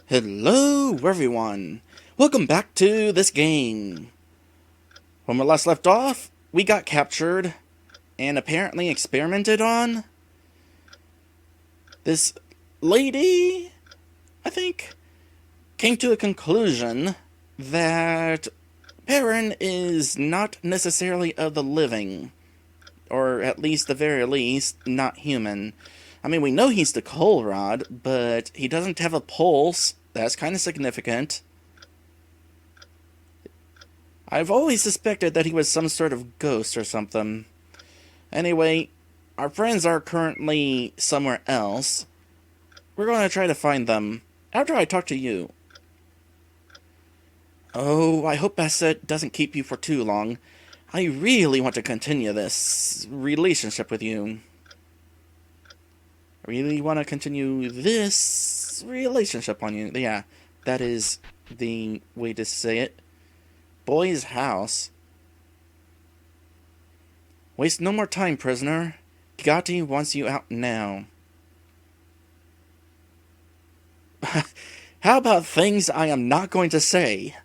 Hello everyone! Welcome back to this game. When we last left off, we got captured and apparently experimented on. This lady, I think, came to a conclusion that Peren is not necessarily of the living, or at least the very least, not human. I mean, we know he's the coal rod, but he doesn't have a pulse. That's kind of significant. I've always suspected that he was some sort of ghost or something. Anyway, our friends are currently somewhere else. We're going to try to find them after I talk to you. Oh, I hope Bassett doesn't keep you for too long. I really want to continue this relationship with you. I really want to continue this relationship on you. Yeah, that is the way to say it. Boy's house. Waste no more time, prisoner. Gatti wants you out now. How about things I am not going to say?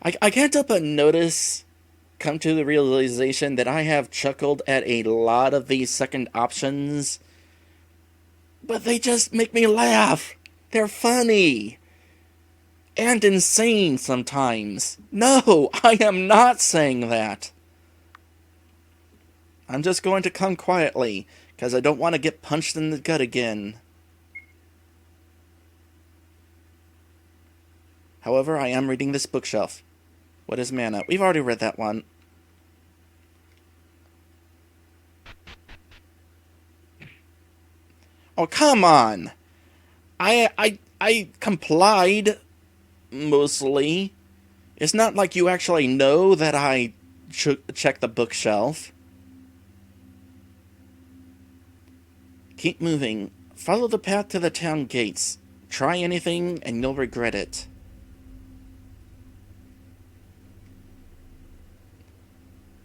I can't help but come to the realization that I have chuckled at a lot of these second options, but they just make me laugh. They're funny. And insane sometimes. No, I am not saying that. I'm just going to come quietly, because I don't want to get punched in the gut again. However, I am reading this bookshelf. What is mana? We've already read that one. Oh, come on! I complied, mostly. It's not like you actually know that I checked the bookshelf. Keep moving. Follow the path to the town gates. Try anything and you'll regret it.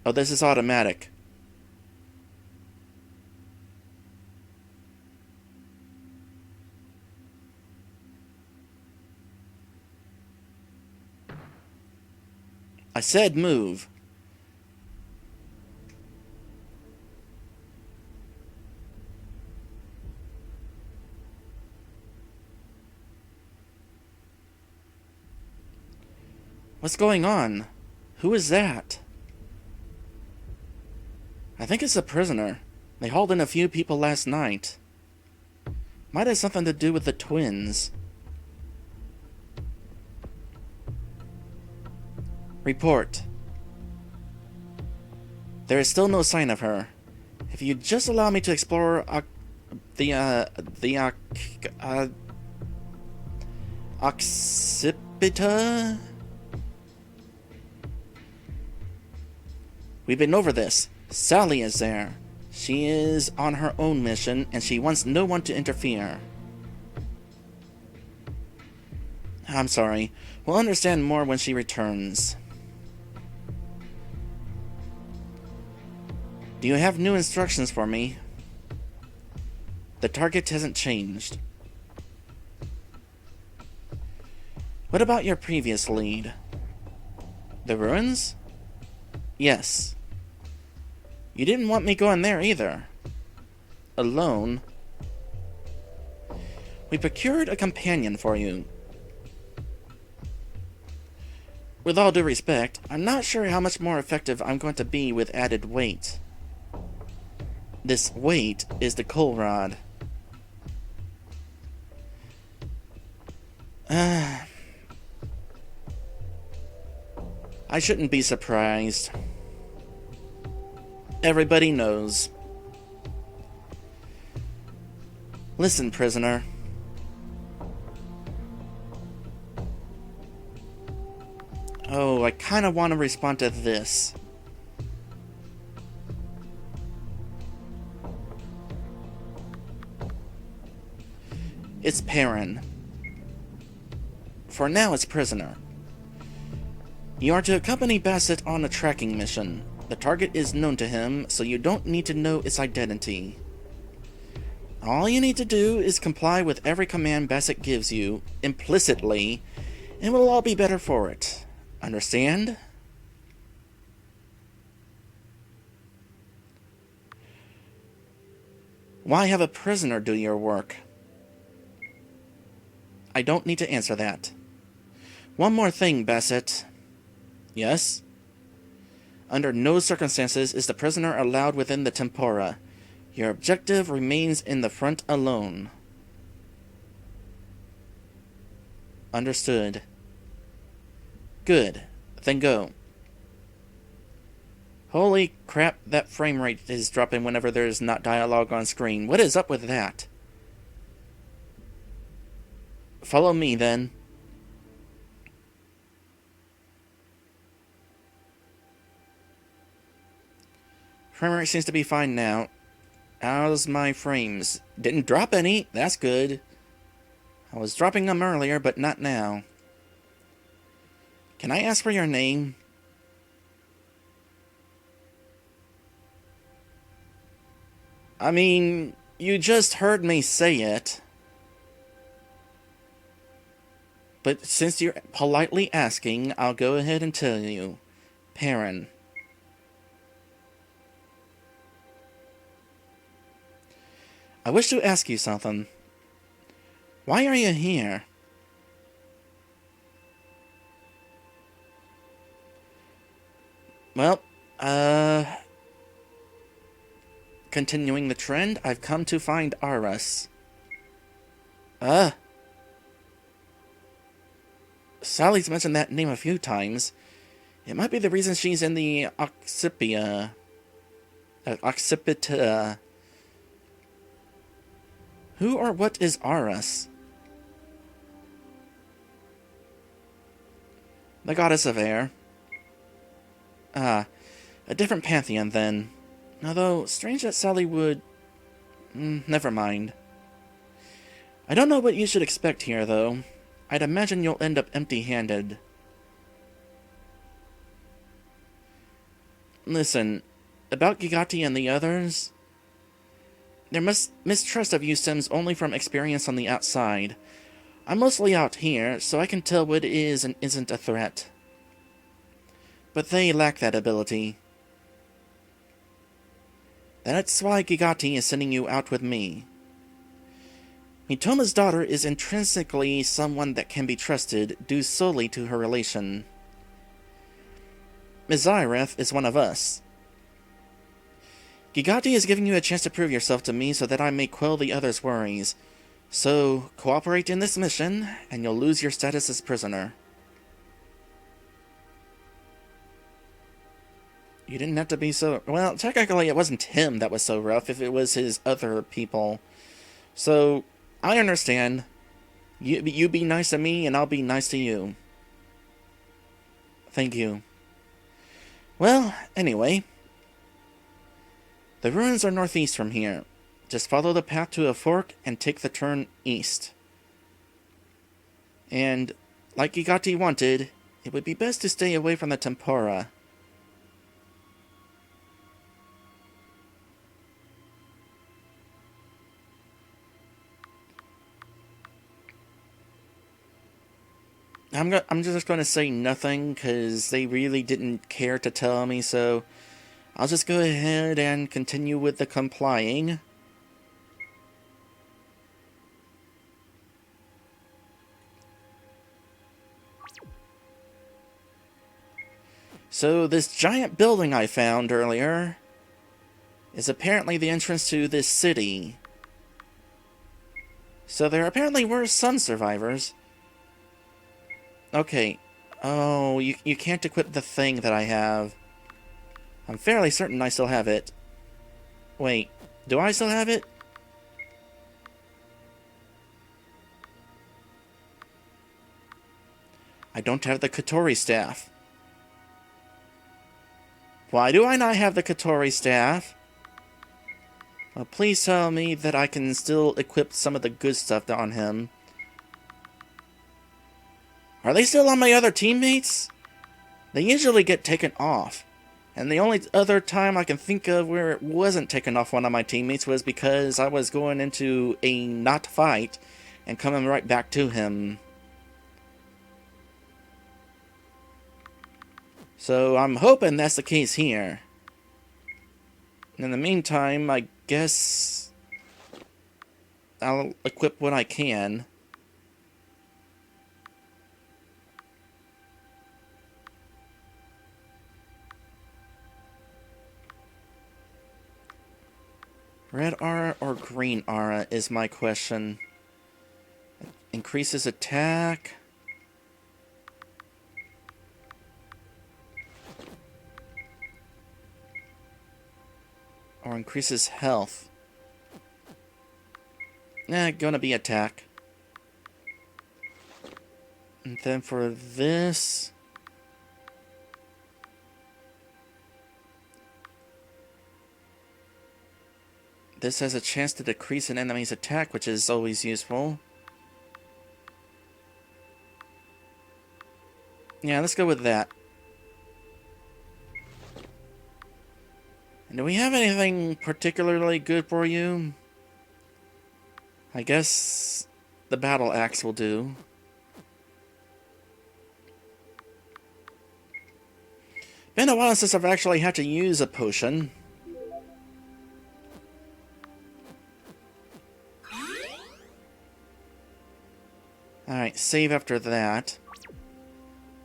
Oh, this is automatic. I said move. What's going on? Who is that? I think it's a prisoner. They hauled in a few people last night. Might have something to do with the twins. Report. There is still no sign of her. If you just allow me to explore Occipita? We've been over this. Sally is there. She is on her own mission, and she wants no one to interfere. I'm sorry. We'll understand more when she returns. Do you have new instructions for me? The target hasn't changed. What about your previous lead? The ruins? Yes. You didn't want me going there either. Alone? We procured a companion for you. With all due respect, I'm not sure how much more effective I'm going to be with added weight. This weight is the coal rod. I shouldn't be surprised. Everybody knows. Listen, prisoner. Oh, I kind of want to respond to this. It's Peren. For now, it's prisoner. You are to accompany Bassett on a tracking mission. The target is known to him, so you don't need to know its identity. All you need to do is comply with every command Bassett gives you, implicitly, and we'll all be better for it. Understand? Why have a prisoner do your work? I don't need to answer that. One more thing, Bassett. Yes? Under no circumstances is the prisoner allowed within the tempora. Your objective remains in the front alone. Understood. Good. Then go. Holy crap, that frame rate is dropping whenever there's not dialogue on screen. What is up with that? Follow me, then. Frame rate seems to be fine now. How's my frames? Didn't drop any. That's good. I was dropping them earlier, but not now. Can I ask for your name? I mean, you just heard me say it. But since you're politely asking, I'll go ahead and tell you. Peren. I wish to ask you something. Why are you here? Well, continuing the trend, I've come to find Aras. Sally's mentioned that name a few times. It might be the reason she's in the Occipita. Who or what is Aras? The goddess of air. Ah, a different pantheon then. Although, strange that Sally would... never mind. I don't know what you should expect here, though. I'd imagine you'll end up empty-handed. Listen, about Gigati and the others... Their mistrust of you stems only from experience on the outside. I'm mostly out here, so I can tell what is and isn't a threat. But they lack that ability. That's why Gigati is sending you out with me. Mitoma's daughter is intrinsically someone that can be trusted, due solely to her relation. Mizireth is one of us. Gigati is giving you a chance to prove yourself to me so that I may quell the others' worries. So, cooperate in this mission, and you'll lose your status as prisoner. You didn't have to be so... Well, technically it wasn't him that was so rough, if it was his other people. So, I understand. You be nice to me, and I'll be nice to you. Thank you. Well, anyway... The ruins are northeast from here. Just follow the path to a fork and take the turn east. And, like Gigati wanted, it would be best to stay away from the tempora. I'm just going to say nothing, because they really didn't care to tell me, so... I'll just go ahead and continue with the complying. So, this giant building I found earlier is apparently the entrance to this city. So there apparently were some survivors. Okay. Oh, you can't equip the thing that I have. I'm fairly certain I still have it. Wait, do I still have it? I don't have the Kotori staff. Why do I not have the Kotori staff? Well, please tell me that I can still equip some of the good stuff on him. Are they still on my other teammates? They usually get taken off. And the only other time I can think of where it wasn't taken off one of my teammates was because I was going into a not fight and coming right back to him. So I'm hoping that's the case here. In the meantime, I guess I'll equip what I can. Red aura or green aura is my question. Increases attack. Or increases health. Gonna be attack. And then for this... This has a chance to decrease an enemy's attack, which is always useful. Yeah, let's go with that. And do we have anything particularly good for you? I guess the battle axe will do. Been a while since I've actually had to use a potion. Alright, save after that.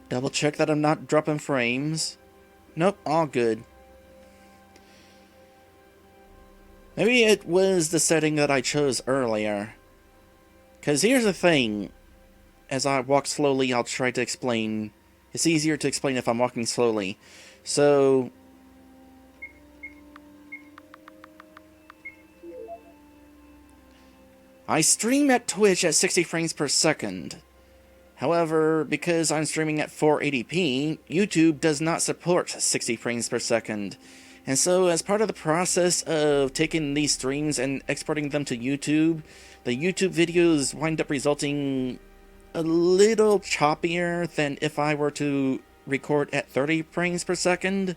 Double check that I'm not dropping frames. Nope, all good. Maybe it was the setting that I chose earlier. Because here's the thing. As I walk slowly, I'll try to explain. It's easier to explain if I'm walking slowly. So... I stream at Twitch at 60 frames per second. However, because I'm streaming at 480p, YouTube does not support 60 frames per second. And so, as part of the process of taking these streams and exporting them to YouTube, the YouTube videos wind up resulting a little choppier than if I were to record at 30 frames per second.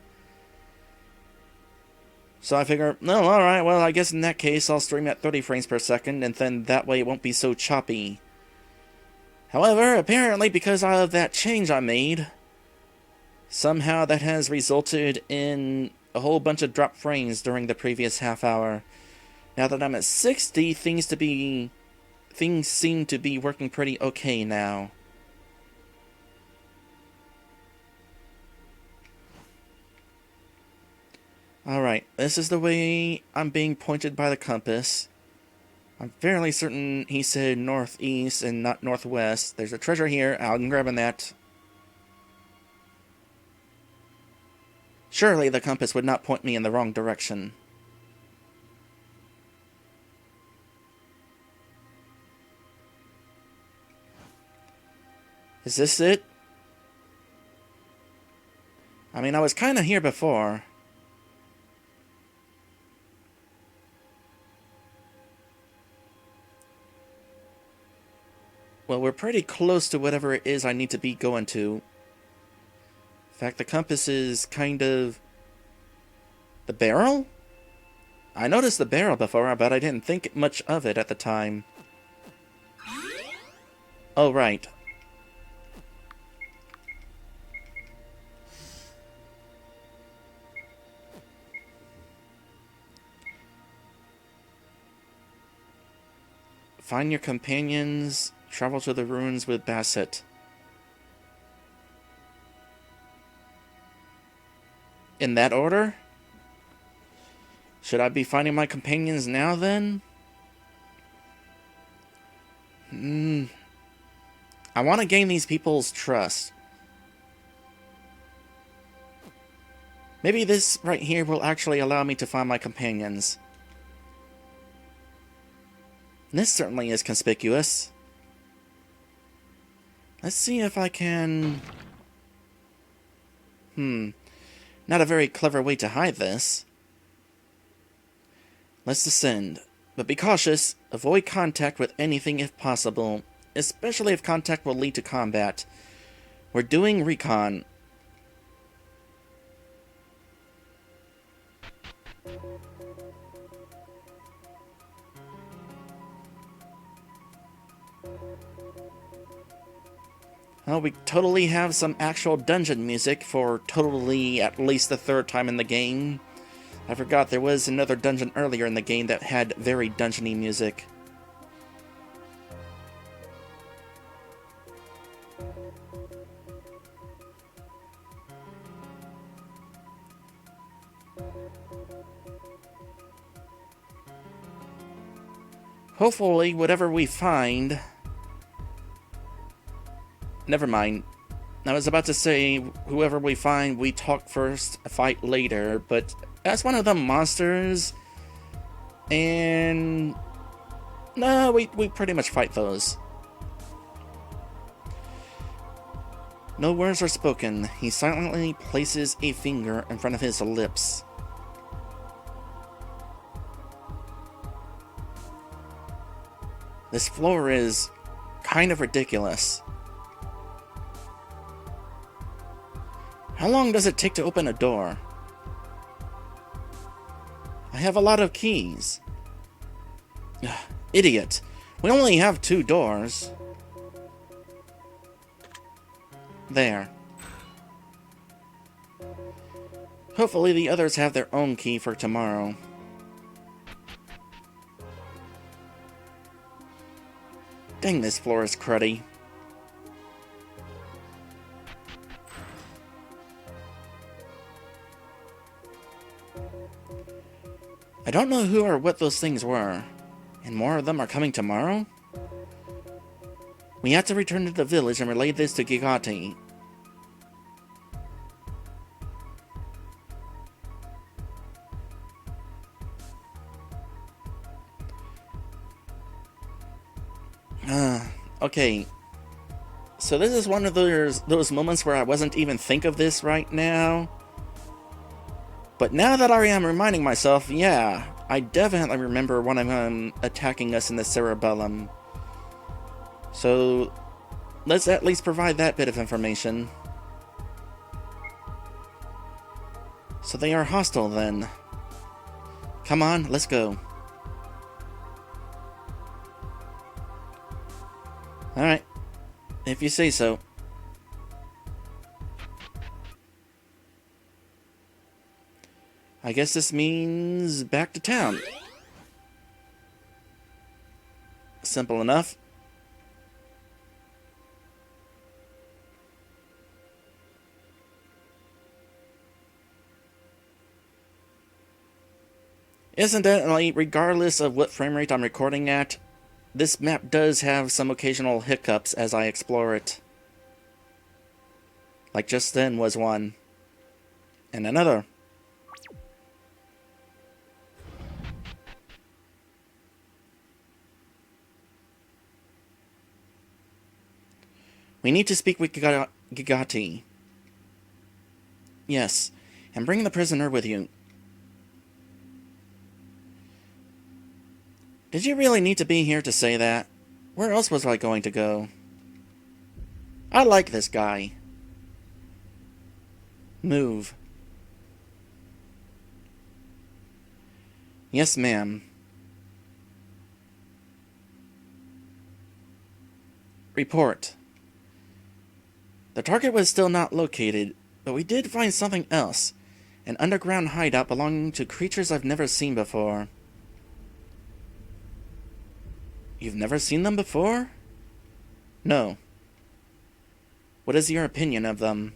So I figure, no, alright, well, I guess in that case I'll stream at 30 frames per second, and then that way it won't be so choppy. However, apparently because of that change I made, somehow that has resulted in a whole bunch of dropped frames during the previous half hour. Now that I'm at 60, things seem to be working pretty okay now. Alright, this is the way I'm being pointed by the compass. I'm fairly certain he said northeast and not northwest. There's a treasure here. I'm grabbing that. Surely the compass would not point me in the wrong direction. Is this it? I mean, I was kind of here before. Well, we're pretty close to whatever it is I need to be going to. In fact, the compass is kind of... The barrel? I noticed the barrel before, but I didn't think much of it at the time. Oh, right. Find your companions. Travel to the ruins with Bassett. In that order? Should I be finding my companions now, then? I want to gain these people's trust. Maybe this right here will actually allow me to find my companions. This certainly is conspicuous. Let's see if I can... Not a very clever way to hide this. Let's descend. But be cautious. Avoid contact with anything if possible. Especially if contact will lead to combat. We're doing recon. Well, we totally have some actual dungeon music for totally at least the third time in the game. I forgot there was another dungeon earlier in the game that had very dungeony music. Hopefully, whatever we find... Never mind. I was about to say, whoever we find, we talk first, fight later, but that's one of the monsters. And... no, we pretty much fight those. No words are spoken. He silently places a finger in front of his lips. This floor is kind of ridiculous. How long does it take to open a door? I have a lot of keys. Ugh, idiot. We only have 2 doors. There. Hopefully the others have their own key for tomorrow. Dang, this floor is cruddy. I don't know who or what those things were, and more of them are coming tomorrow? We have to return to the village and relay this to Geiken. Okay. So this is one of those moments where I wasn't even think of this right now. But now that I am reminding myself, yeah, I definitely remember one of them attacking us in the cerebellum. So let's at least provide that bit of information. So they are hostile then. Come on, let's go. Alright, if you say so. I guess this means back to town. Simple enough. Incidentally, regardless of what frame rate I'm recording at, this map does have some occasional hiccups as I explore it. Like just then was one. And another. We need to speak with Geiken. Yes, and bring the prisoner with you. Did you really need to be here to say that? Where else was I going to go? I like this guy. Move. Yes, ma'am. Report. The target was still not located, but we did find something else. An underground hideout belonging to creatures I've never seen before. You've never seen them before? No. What is your opinion of them?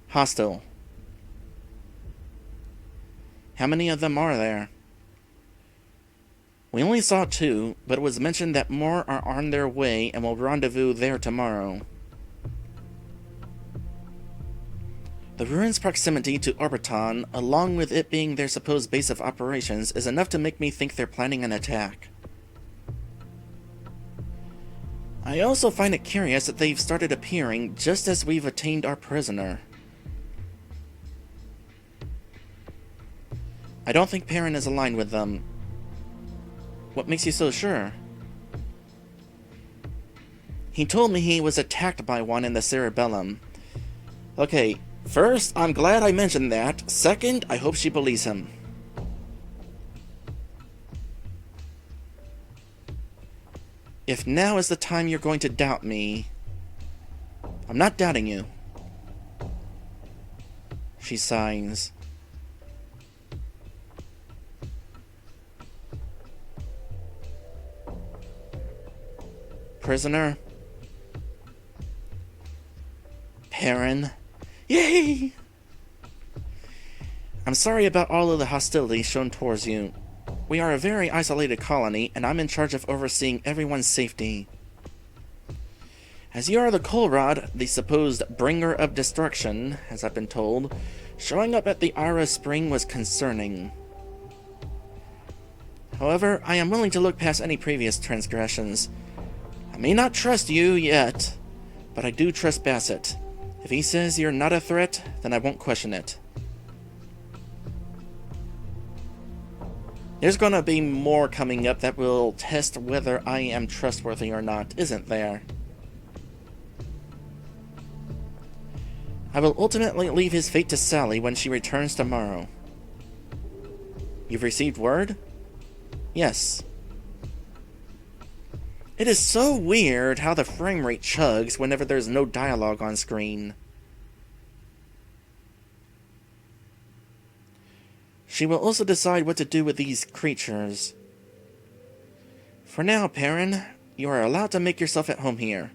Hostile. How many of them are there? We only saw 2, but it was mentioned that more are on their way and will rendezvous there tomorrow. The ruins' proximity to Orbiton, along with it being their supposed base of operations, is enough to make me think they're planning an attack. I also find it curious that they've started appearing just as we've attained our prisoner. I don't think Peren is aligned with them. What makes you so sure? He told me he was attacked by one in the cerebellum. Okay, first, I'm glad I mentioned that. Second, I hope she believes him. If now is the time you're going to doubt me, I'm not doubting you. She sighs. Prisoner? Peren? Yay! I'm sorry about all of the hostility shown towards you. We are a very isolated colony, and I'm in charge of overseeing everyone's safety. As you are the coal rod, the supposed bringer of destruction, as I've been told, showing up at the Ara Spring was concerning. However, I am willing to look past any previous transgressions. I may not trust you yet, but I do trust Bassett. If he says you're not a threat, then I won't question it. There's gonna be more coming up that will test whether I am trustworthy or not, isn't there? I will ultimately leave his fate to Sally when she returns tomorrow. You've received word? Yes. It is so weird how the frame rate chugs whenever there's no dialogue on screen. She will also decide what to do with these creatures. For now, Peren, you are allowed to make yourself at home here.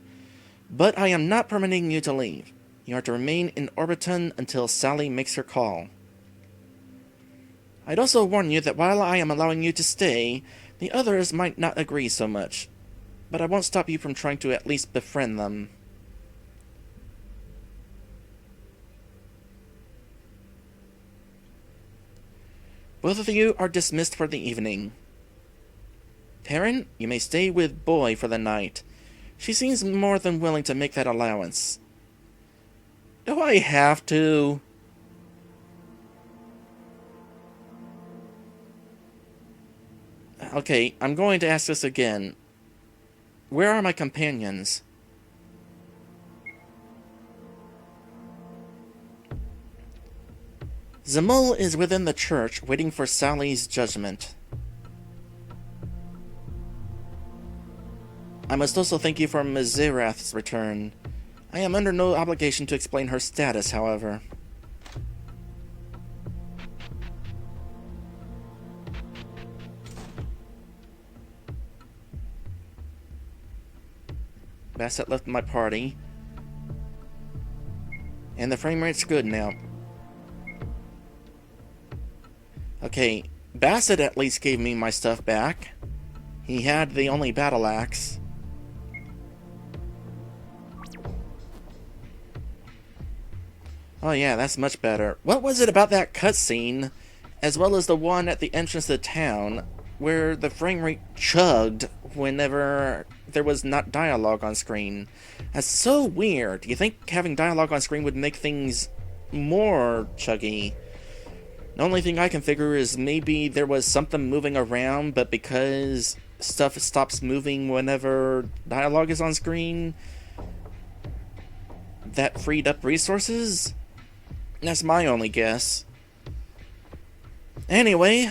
But I am not permitting you to leave. You are to remain in Orbiton until Sally makes her call. I'd also warn you that while I am allowing you to stay, the others might not agree so much. But I won't stop you from trying to at least befriend them. Both of you are dismissed for the evening. Peren, you may stay with Boy for the night. She seems more than willing to make that allowance. Do I have to? Okay, I'm going to ask this again. Where are my companions? Zamul is within the church, waiting for Sally's judgment. I must also thank you for Mizirath's return. I am under no obligation to explain her status, however. Bassett left my party. And the frame rate's good now. Okay, Bassett at least gave me my stuff back. He had the only battle axe. Oh yeah, that's much better. What was it about that cutscene, as well as the one at the entrance to the town, where the frame rate chugged whenever there was not dialogue on screen? That's so weird. You think having dialogue on screen would make things more chuggy? The only thing I can figure is maybe there was something moving around, but because stuff stops moving whenever dialogue is on screen, that freed up resources? That's my only guess. Anyway,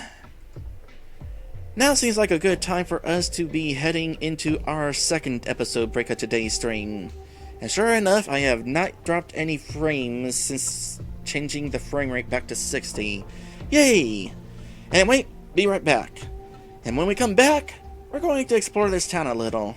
now seems like a good time for us to be heading into our second episode break of today's stream. And sure enough, I have not dropped any frames since changing the frame rate back to 60. Yay! And wait, be right back. And when we come back, we're going to explore this town a little.